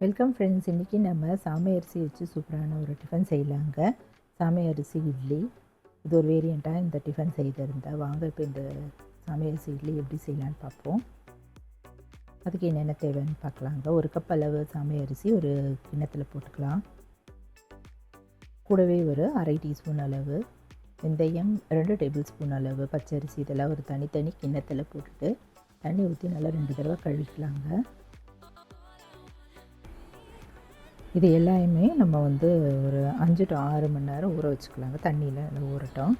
Welcome friends. இன்றைக்கி நம்ம சாமை அரிசி வச்சு சூப்பரான ஒரு டிஃபன் செய்யலாங்க. சாமை அரிசி இட்லி, இது ஒரு வேரியண்ட்டாக இந்த டிஃபன் செய்திருந்தேன். வாங்க இப்போ இந்த சாமை அரிசி இட்லி எப்படி செய்யலான்னு பார்ப்போம். அதுக்கு என்னென்ன தேவைன்னு பார்க்கலாங்க. ஒரு கப் அளவு சாமை அரிசி ஒரு கிண்ணத்தில் போட்டுக்கலாம். கூடவே ஒரு அரை டீஸ்பூன் அளவு வெந்தயம், 2 டேபிள் ஸ்பூன் அளவு பச்சரிசி, இதெல்லாம் ஒரு தனித்தனி கிண்ணத்தில் போட்டுட்டு தண்ணி ஊற்றி நல்லா 2 தடவை கழுவிக்கலாங்க. இது எல்லாமே நம்ம ஒரு 5 to 6 மணி நேரம் ஊற வச்சுக்கலாங்க. தண்ணியில் நல்லா ஊறட்டும்.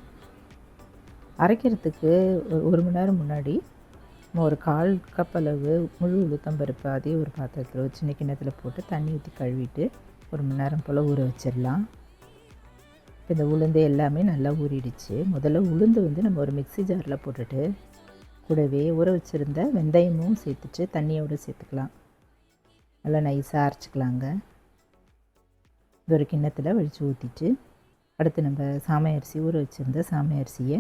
அரைக்கிறதுக்கு ஒரு மணி நேரம் முன்னாடி நம்ம ஒரு 1/4 கப் அளவு முழு உளுத்தம்பருப்பு அதே ஒரு பாத்திரத்தில் ஒரு சின்ன கிண்ணத்தில் போட்டு தண்ணி ஊற்றி கழுவிட்டு 1 மணி நேரம் போல் ஊற வச்சிடலாம். இப்போ இந்த உளுந்து எல்லாமே நல்லா ஊறிடுச்சு. முதல்ல உளுந்து நம்ம ஒரு மிக்ஸி ஜாரில் போட்டுட்டு கூடவே ஊற வச்சுருந்த வெந்தயமும் சேர்த்துட்டு தண்ணியோடு சேர்த்துக்கலாம். நல்லா நைஸாக அரைச்சிக்கலாங்க. இது ஒரு கிண்ணத்தில் வலிச்சு ஊற்றிட்டு அடுத்து நம்ம சாமை அரிசி ஊற வச்சுருந்த சாமை அரிசியை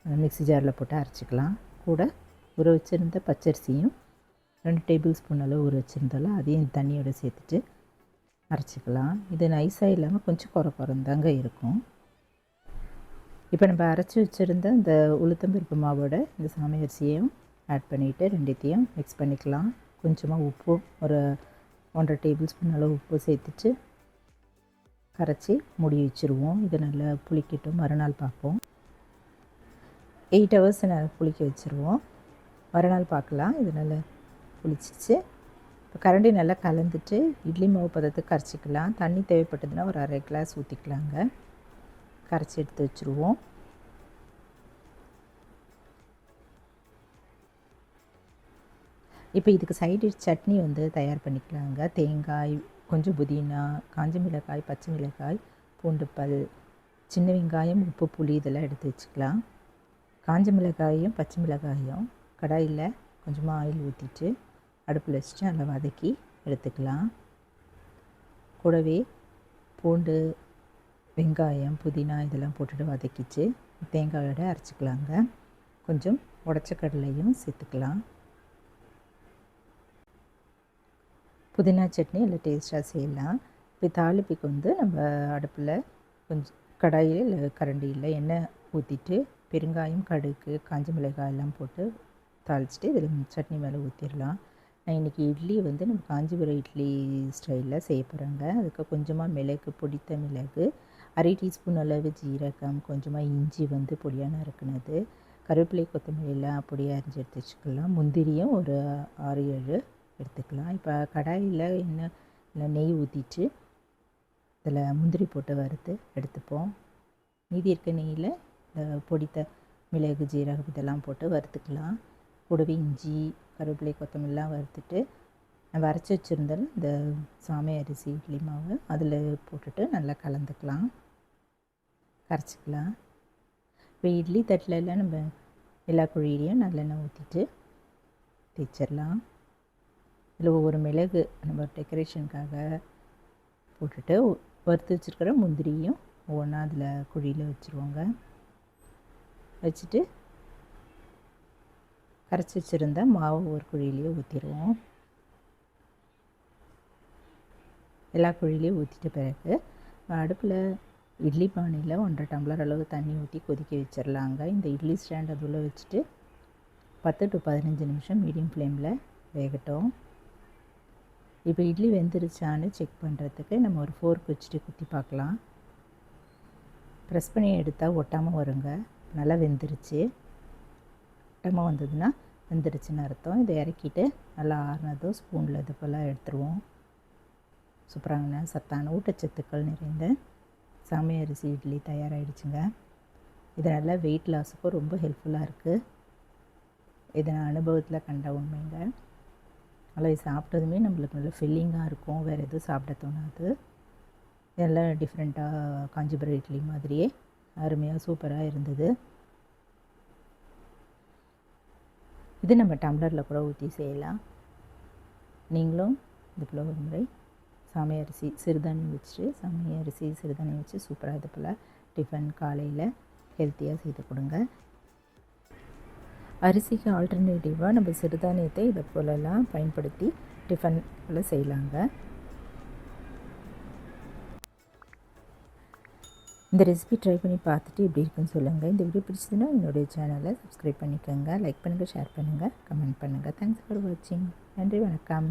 மிக்ஸி ஜாரில் போட்டு அரைச்சிக்கலாம். கூட ஊற வச்சுருந்த பச்சரிசியும் 2 டேபிள் ஸ்பூன் அளவு ஊற வச்சுருந்தாலும் அதையும் தண்ணியோடு சேர்த்துட்டு அரைச்சிக்கலாம். இது நைஸாக இல்லாமல் கொஞ்சம் குறந்தாங்க இருக்கும். இப்போ நம்ம அரைச்சி வச்சுருந்த இந்த உளுத்தம்பருப்பு மாவோட இந்த சாமை அரிசியையும் ஆட் பண்ணிவிட்டு ரெண்டுத்தையும் மிக்ஸ் பண்ணிக்கலாம். கொஞ்சமாக உப்பு ஒரு 1.5 டேபிள் ஸ்பூன் அளவு உப்பு சேர்த்துட்டு கரைச்சி மூடி வச்சுருவோம். இது நல்லா புளிக்கட்டும். மறுநாள் பார்ப்போம். 8 ஹவர்ஸ் நல்லா புளிக்க வச்சுருவோம். மறுநாள் பார்க்கலாம். இது நல்லா புளிச்சிச்சு. இப்போ கரண்டி நல்லா கலந்துட்டு இட்லி மாவு பதத்துக்கு கரைச்சிக்கலாம். தண்ணி தேவைப்பட்டதுன்னா ஒரு அரை கிளாஸ் ஊற்றிக்கலாங்க. கரைச்சி எடுத்து வச்சுருவோம். இப்போ இதுக்கு சைடு சட்னி தயார் பண்ணிக்கலாங்க. தேங்காய், கொஞ்சம் புதினா, காஞ்ச மிளகாய், பச்சை மிளகாய், பூண்டுப்பல், சின்ன வெங்காயம், உப்பு, புளி இதெல்லாம் எடுத்து வச்சுக்கலாம். காஞ்ச மிளகாயும் பச்சை மிளகாயும் கடாயில் கொஞ்சமாக ஆயில் ஊற்றிட்டு அடுப்பில் வச்சுட்டு நல்லா வதக்கி எடுத்துக்கலாம். கூடவே பூண்டு, வெங்காயம், புதினா இதெல்லாம் போட்டுட்டு வதக்கிச்சு தேங்காயோடு அரைச்சிக்கலாங்க. கொஞ்சம் உடச்ச கடலையும் சேர்த்துக்கலாம். புதினா சட்னி நல்லா டேஸ்ட்டாக செய்யலாம். இப்போ தாளிப்புக்கு நம்ம அடுப்பில் கொஞ்சம் கடாயில் இல்லை கரண்டியில் எண்ணெய் ஊற்றிட்டு பெருங்காயம், கடுகு, காஞ்ச மிளகாய் எல்லாம் போட்டு தாளிச்சிட்டு இதில் சட்னி மேலே ஊற்றிடலாம். நான் இன்றைக்கி இட்லி நம்ம காஞ்சிபுரம் இட்லி ஸ்டைலில் செய்ய போகிறேங்க. அதுக்கு கொஞ்சமாக மிளகு, பொடித்த மிளகு, அரை டீஸ்பூன் அளவு ஜீரகம், கொஞ்சமாக இஞ்சி பொடியாக நறுக்குனது, கருவேப்பிலை, கொத்தமல்லியெல்லாம் பொடியாக அரிஞ்சு எடுத்து வச்சுக்கலாம். முந்திரியும் ஒரு 6-7 எடுத்துக்கலாம். இப்போ கடாயில் எண்ணெய் நெய் ஊற்றிட்டு இதில் முந்திரி போட்டு வறுத்து எடுத்துப்போம். மீதி இருக்க நெய்யில் இந்த பொடித்த மிளகு, ஜீரகம் இதெல்லாம் போட்டு வறுத்துக்கலாம். கூடவே இஞ்சி, கருவேப்பிலை, கொத்தமல்லாம் வறுத்துட்டு நம்ம அரைச்சி வச்சுருந்தாலும் இந்த சாமை அரிசி இட்லி மாவு அதில் போட்டுட்டு நல்லா கலந்துக்கலாம், கரைச்சிக்கலாம். இப்போ இட்லி தட்டிலெல்லாம் நம்ம எல்லா குழியிலையும் நல்லெண்ணெய் ஊற்றிட்டு தேய்ச்சிடலாம். இதில் ஒவ்வொரு மிளகு நம்ம டெக்கரேஷனுக்காக போட்டுட்டு வறுத்து வச்சுருக்கிற முந்திரியும் ஒவ்வொன்றா அதில் குழியில் வச்சுருவோங்க. வச்சுட்டு கரைச்சி வச்சுருந்த மாவு ஒரு குழியிலையும் ஊற்றிடுவோம். எல்லா குழியிலையும் ஊற்றிட்ட பிறகு அடுப்பில் இட்லி பானையில் 1.5 டம்ளர் அளவு தண்ணி ஊற்றி கொதிக்க வச்சிடலாங்க. இந்த இட்லி ஸ்டாண்ட் அதில் வச்சுட்டு 10 to 15 நிமிஷம் மீடியம் ஃப்ளேமில் வேகட்டும். இப்போ இட்லி வெந்துருச்சான்னு செக் பண்ணுறதுக்கு நம்ம ஒரு ஃபோர்க் வச்சுட்டு குத்தி பார்க்கலாம். ப்ரெஸ் பண்ணி எடுத்தால் ஒட்டாமல் வருங்க. நல்லா வெந்துருச்சு. ஒட்டாமல் வந்ததுன்னா வெந்துருச்சுன்னு அர்த்தம். இதை இறக்கிட்டு நல்லா ஆறுனதும் ஸ்பூனில் இது போல் எடுத்துருவோம். சூப்பரான சத்தான ஊட்டச்சத்துக்கள் நிறைந்த சாமை அரிசி இட்லி தயாராகிடுச்சுங்க. இது நல்லா வெயிட் லாஸுக்கும் ரொம்ப ஹெல்ப்ஃபுல்லாக இருக்குது. இதை நான் அனுபவத்தில் கண்ட உண்மைங்க. நல்லா சாப்பிட்டதுமே நம்மளுக்கு நல்ல ஃபில்லிங்காக இருக்கும். வேறு எதுவும் சாப்பிட தோணாது. இதெல்லாம் டிஃப்ரெண்ட்டாக காஞ்சிபுரம் இட்லி மாதிரியே அருமையாக சூப்பராக இருந்தது. இது நம்ம டம்ளரில் கூட ஊற்றி செய்யலாம். நீங்களும் இதுக்குள்ள ஒரு முறை சாமை அரிசி சிறுதானியம் வச்சு சூப்பராக இது போல் டிஃபன் காலையில் ஹெல்த்தியாக செய்து கொடுங்க. அரிசிக்கு ஆல்டர்னேட்டிவாக நம்ம சிறுதானியத்தை இதை போலலாம் பயன்படுத்தி டிஃபன் போல் செய்யலாங்க. இந்த ரெசிபி ட்ரை பண்ணி பார்த்துட்டு எப்படி இருக்குன்னு சொல்லுங்கள். இந்த வீடியோ பிடிச்சதுன்னா என்னுடைய சேனலை சப்ஸ்கிரைப் பண்ணிக்கோங்க, லைக் பண்ணுங்கள், ஷேர் பண்ணுங்கள், கமெண்ட் பண்ணுங்கள். தேங்க்ஸ் ஃபார் வாட்சிங். நன்றி, வணக்கம்.